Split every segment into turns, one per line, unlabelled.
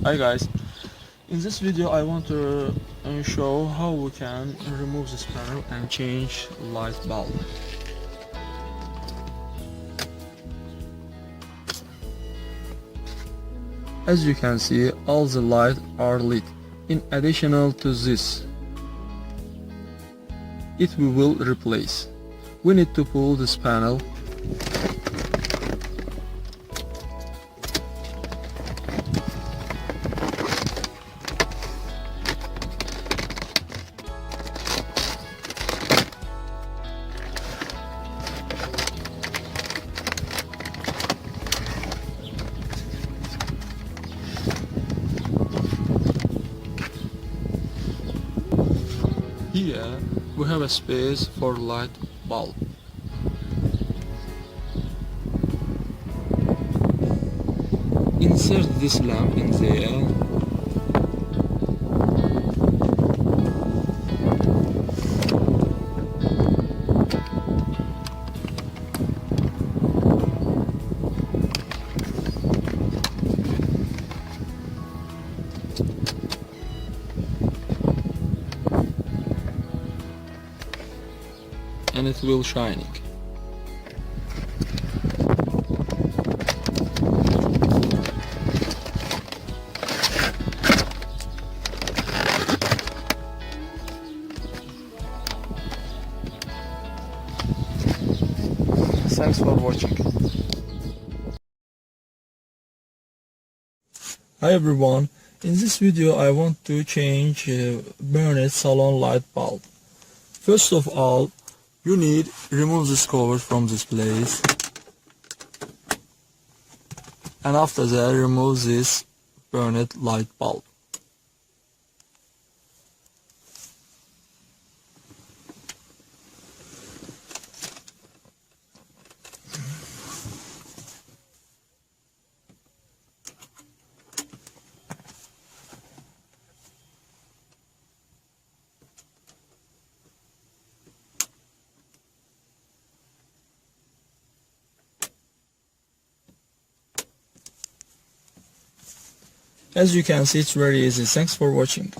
Hi guys, in this video I want to show how we can remove this panel and change light bulb. As you can see, all the lights are lit. In addition to this, we will replace. We need to pull this panel. Here we have a space for light bulb. Insert this lamp in there. And it will shining. Thanks for watching. Hi everyone, in this video I want to change burner salon light bulb. First of all, you need remove this cover from this place, and after that remove this burned light bulb. As you can see, it's very easy. Thanks for watching.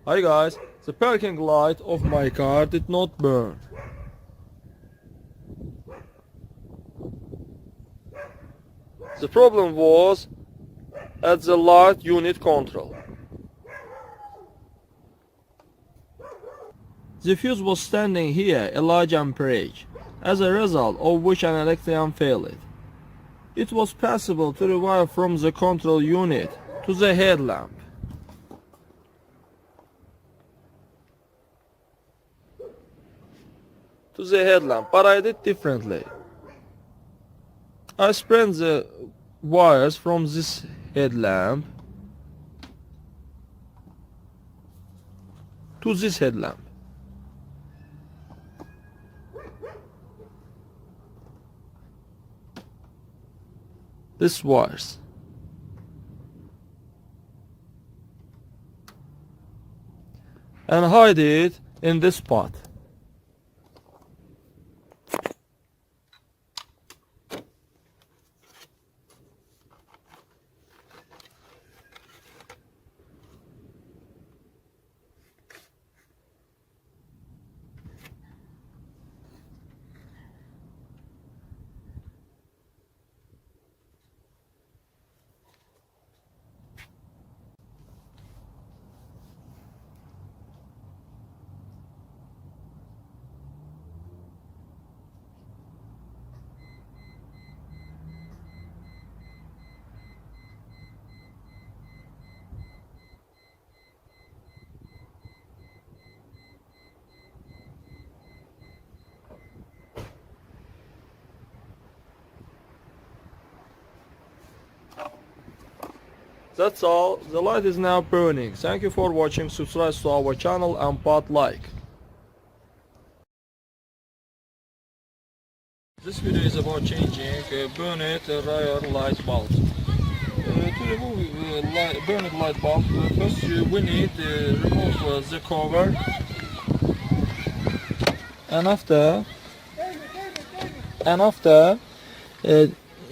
Hi guys, the parking light of my car did not burn. The problem was at the light unit control. The fuse was standing here a large amperage, as a result of which an electrician failed. It was possible to rewire from the control unit to the headlamp. But I did differently. I spread the wires from this headlamp to this headlamp. This wires. And hide it in this spot. That's all. The light is now burning. Thank you for watching. Subscribe to our channel and put like. This video is about changing bonnet rear light bulb. To remove bonnet light bulb, first we need to remove the cover, and after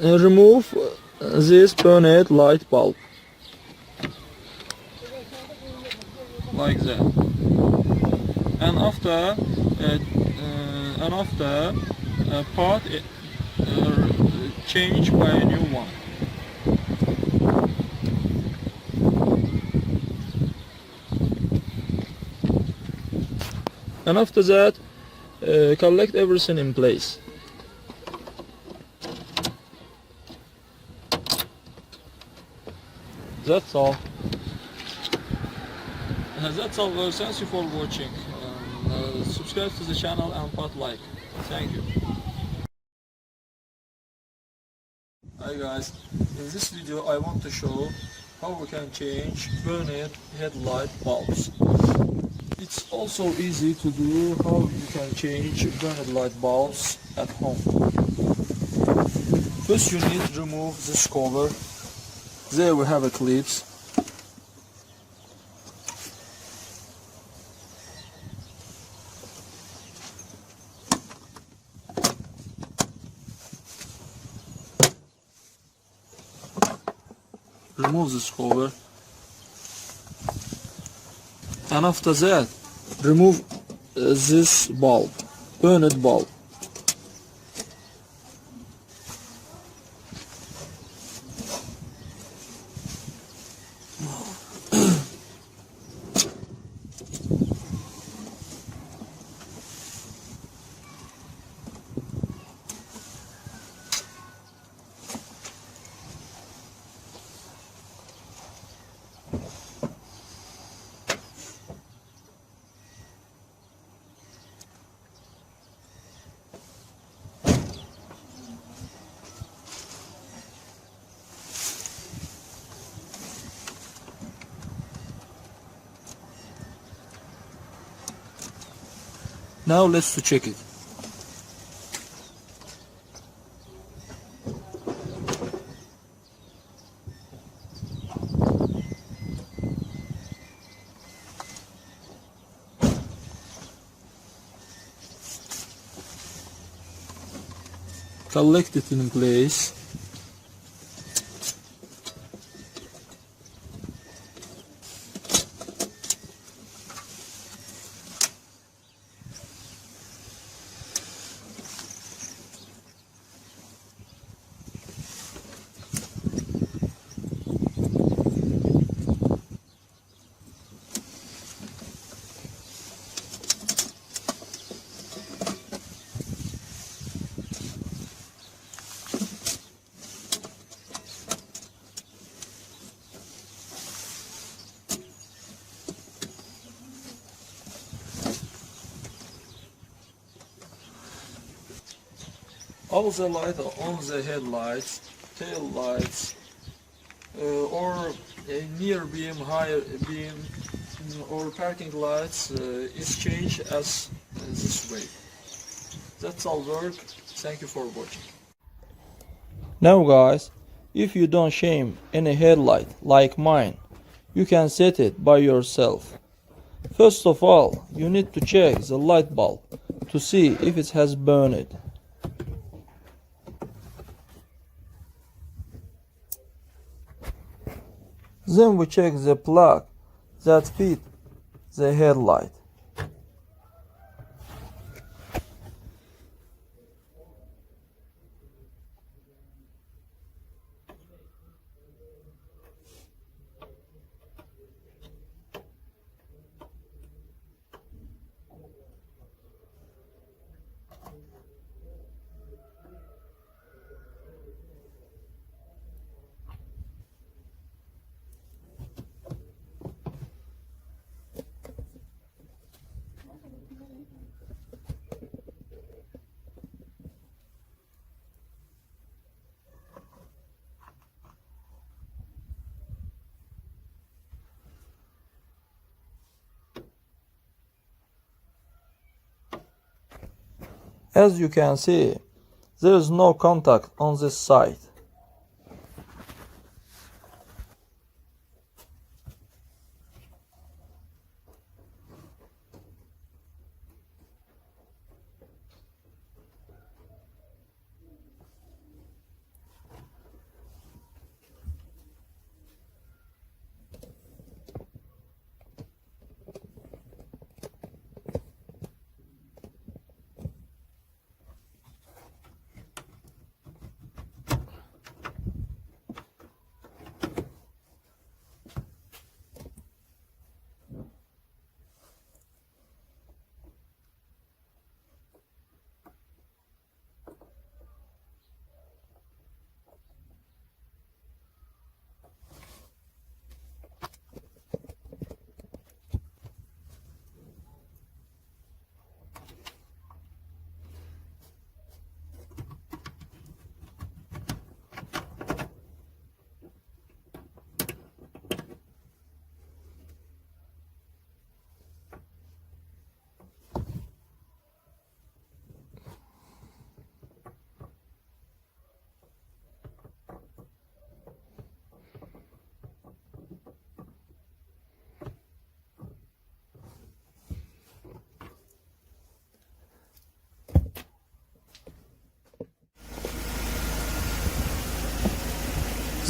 remove this bonnet light bulb like that, and after part change by a new one. And after that, collect everything in place. That's all. That's all. Thank you for watching. Subscribe to the channel and put like. Thank you. Hi guys, in this video I want to show how we can change bonnet headlight bulbs. It's also easy to do how you can change bonnet light bulbs at home. First you need to remove this cover. There we have a clips. Remove this cover, and after that remove this bulb, bonnet bulb. Now let's check it. Collect it in place. All the light on the headlights, tail lights, or near beam, higher beam, or parking lights is changed as this way. That's all work. Thank you for watching. Now guys, if you don't shame any headlight like mine, you can set it by yourself. First of all, you need to check the light bulb to see if it has burned. Then we check the plug that fits the headlight. As you can see, there is no contact on this side.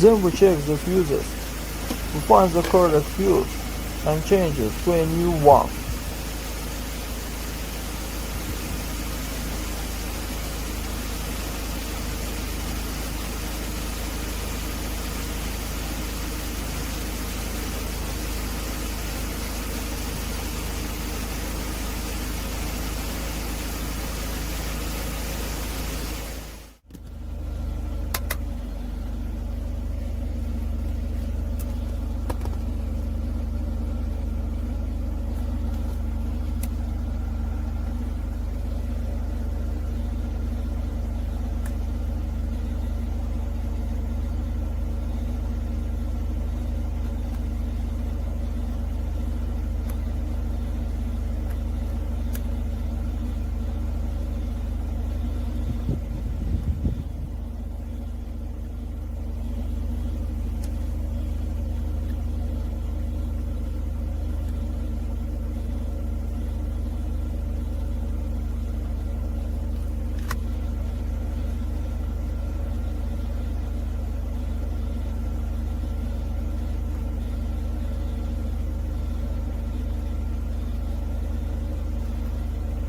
Then we check the fuses. We find the correct fuse and change it to a new one.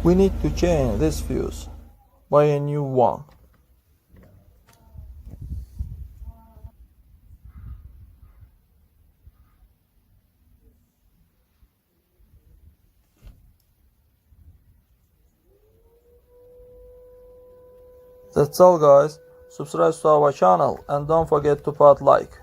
We need to change this fuse by a new one. That's all guys. Subscribe to our channel and don't forget to put like.